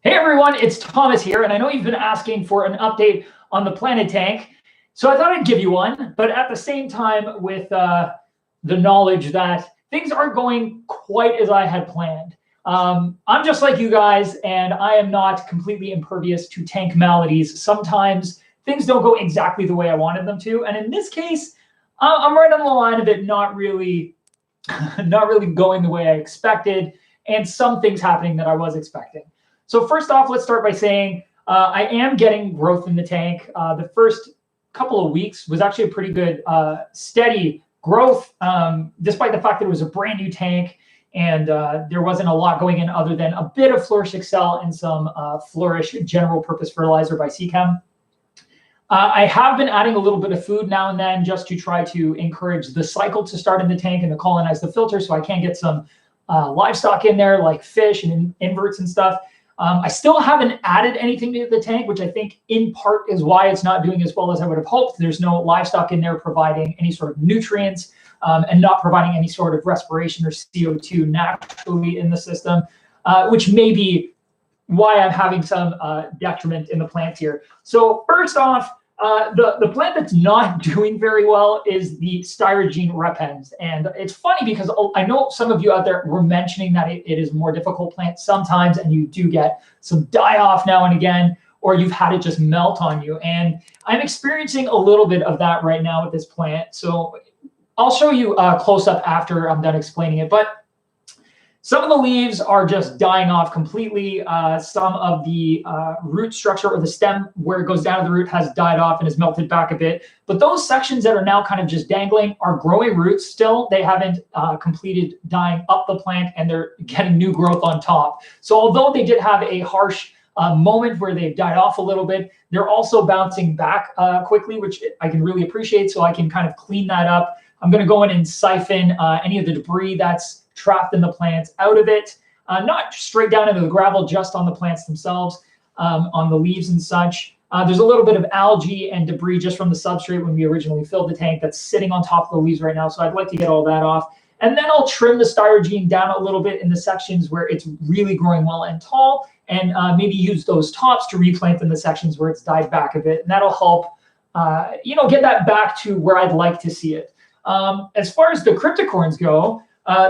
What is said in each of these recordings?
Hey everyone, it's Thomas here, and I know you've been asking for an update on the Planet Tank, so I thought I'd give you one, but at the same time with the knowledge that things aren't going quite as I had planned. I'm just like you guys, and I am not completely impervious to tank maladies. Sometimes things don't go exactly the way I wanted them to, and in this case, I'm right on the line of it not really, not really going the way I expected, and some things happening that I was expecting. So first off, let's start by saying I am getting growth in the tank. The first couple of weeks was actually a pretty good, steady growth, despite the fact that it was a brand new tank and there wasn't a lot going in other than a bit of Flourish Excel and some Flourish general purpose fertilizer by Seachem. I have been adding a little bit of food now and then just to try to encourage the cycle to start in the tank and to colonize the filter so I can get some livestock in there like fish and inverts and stuff. I still haven't added anything to the tank, which I think in part is why it's not doing as well as I would have hoped. There's no livestock in there providing any sort of nutrients and not providing any sort of respiration or CO2 naturally in the system, which may be why I'm having some detriment in the plant here. So first off, the plant that's not doing very well is the Styrogene repens. And it's funny because I know some of you out there were mentioning that it is a more difficult plant sometimes, and you do get some die-off now and again, or you've had it just melt on you. And I'm experiencing a little bit of that right now with this plant. So I'll show you a close-up after I'm done explaining it. But some of the leaves are just dying off completely. Some of the root structure or the stem where it goes down to the root has died off and has melted back a bit. But those sections that are now kind of just dangling are growing roots still. They haven't completed dying up the plant and they're getting new growth on top. So although they did have a harsh moment where they've died off a little bit, they're also bouncing back quickly, which I can really appreciate. So I can kind of clean that up. I'm going to go in and siphon any of the debris that's trapped in the plants out of it, not straight down into the gravel, just on the plants themselves, on the leaves and such. There's a little bit of algae and debris just from the substrate when we originally filled the tank that's sitting on top of the leaves right now. So I'd like to get all that off. And then I'll trim the Styrogene down a little bit in the sections where it's really growing well and tall, and maybe use those tops to replant in the sections where it's died back a bit. And that'll help, get that back to where I'd like to see it. As far as the cryptocorns go,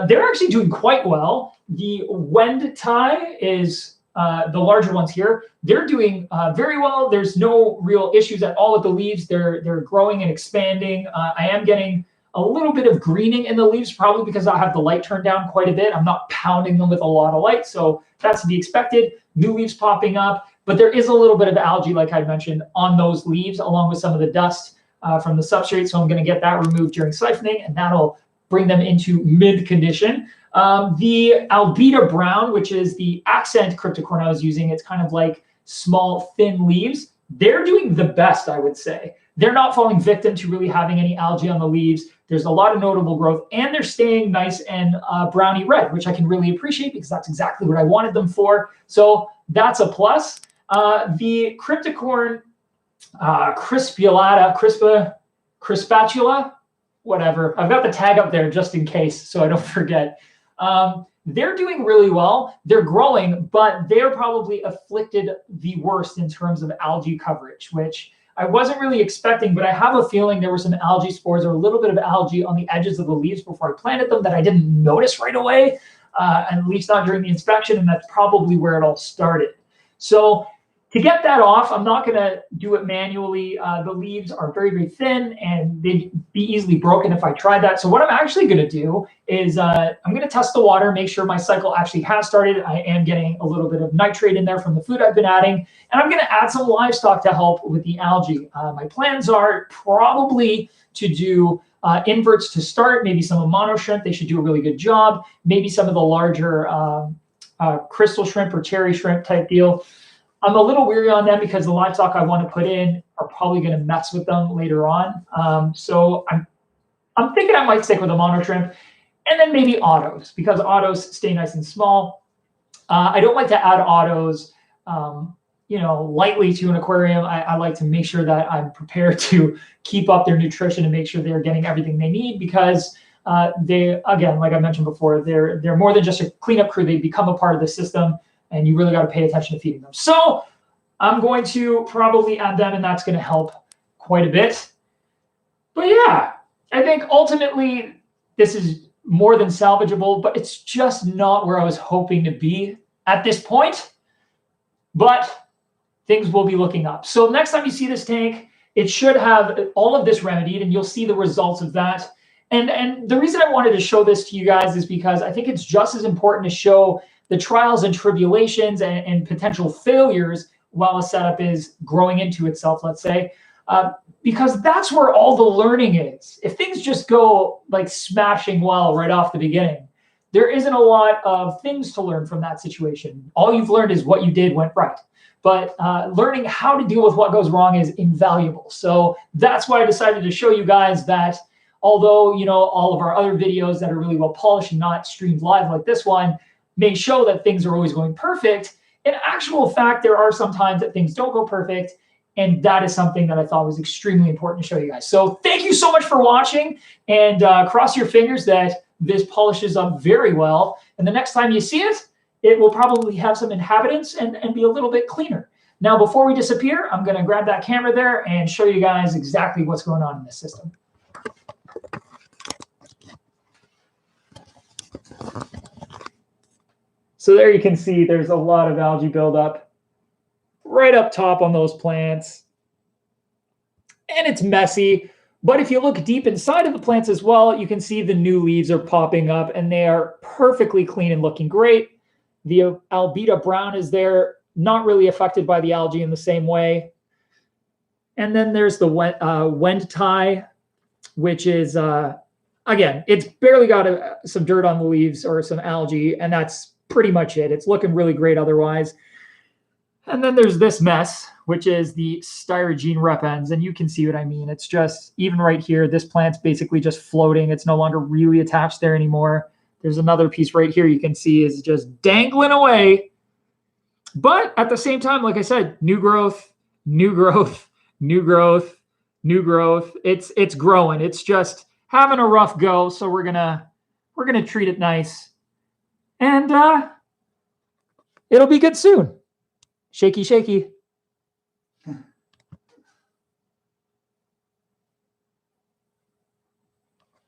they're actually doing quite well. The Wendtai is the larger ones here. They're doing very well. There's no real issues at all with the leaves. They're growing and expanding. I am getting a little bit of greening in the leaves, probably because I have the light turned down quite a bit. I'm not pounding them with a lot of light, so that's to be expected. New leaves popping up, but there is a little bit of algae, like I mentioned, on those leaves, along with some of the dust from the substrate. So I'm going to get that removed during siphoning, and that'll bring them into mid condition. The Albita Brown, which is the accent cryptocorn I was using, it's kind of like small, thin leaves. They're doing the best, I would say. They're not falling victim to really having any algae on the leaves. There's a lot of notable growth, and they're staying nice and browny red, which I can really appreciate because that's exactly what I wanted them for. So that's a plus. The cryptocorn crispatula, whatever. I've got the tag up there just in case so I don't forget. They're doing really well. They're growing, but they're probably afflicted the worst in terms of algae coverage, which I wasn't really expecting, but I have a feeling there were some algae spores or a little bit of algae on the edges of the leaves before I planted them that I didn't notice right away, at least not during the inspection, and that's probably where it all started. So to get that off, I'm not going to do it manually. The leaves are very, very thin, and they'd be easily broken if I tried that. So what I'm actually going to do is I'm going to test the water, make sure my cycle actually has started. I am getting a little bit of nitrate in there from the food I've been adding, and I'm going to add some livestock to help with the algae. My plans are probably to do inverts to start, maybe some Amano shrimp. They should do a really good job. Maybe some of the larger crystal shrimp or cherry shrimp type deal. I'm a little weary on them because the livestock I want to put in are probably going to mess with them later on. So I'm thinking I might stick with a mono shrimp, and then maybe autos, because autos stay nice and small. I don't like to add autos, lightly to an aquarium. I like to make sure that I'm prepared to keep up their nutrition and make sure they're getting everything they need, because they, again, like I mentioned before, they're more than just a cleanup crew. They become a part of the system. and you really got to pay attention to feeding them. So I'm going to probably add them, and that's going to help quite a bit. But yeah, I think ultimately this is more than salvageable, but it's just not where I was hoping to be at this point. But things will be looking up. So next time you see this tank, it should have all of this remedied, and you'll see the results of that. And the reason I wanted to show this to you guys is because I think it's just as important to show the trials and tribulations and potential failures while a setup is growing into itself, let's say, because that's where all the learning is. If things just go like smashing well right off the beginning, there isn't a lot of things to learn from that situation. All you've learned is what you did went right. But learning how to deal with what goes wrong is invaluable. So that's why I decided to show you guys that although, you know, all of our other videos that are really well polished and not streamed live like this one may show that things are always going perfect, in actual fact, there are some times that things don't go perfect. And that is something that I thought was extremely important to show you guys. So thank you so much for watching, and cross your fingers that this polishes up very well. And the next time you see it, it will probably have some inhabitants and be a little bit cleaner. Now, before we disappear, I'm going to grab that camera there and show you guys exactly what's going on in this system. So there you can see there's a lot of algae buildup right up top on those plants. And it's messy. But if you look deep inside of the plants as well, you can see the new leaves are popping up and they are perfectly clean and looking great. The Albita brown is there, not really affected by the algae in the same way. And then there's the Wendtii, which is, again, it's barely got some dirt on the leaves or some algae, and that's pretty much it. It's looking really great otherwise. And then there's this mess, which is the Styrogene repens, and you can see what I mean. It's just, even right here, this plant's basically just floating. It's no longer really attached there anymore. There's another piece right here you can see is just dangling away. But at the same time, like I said, new growth, new growth, new growth, new growth. It's growing. It's just having a rough go. So we're gonna treat it nice. And it'll be good soon. Shaky, shaky.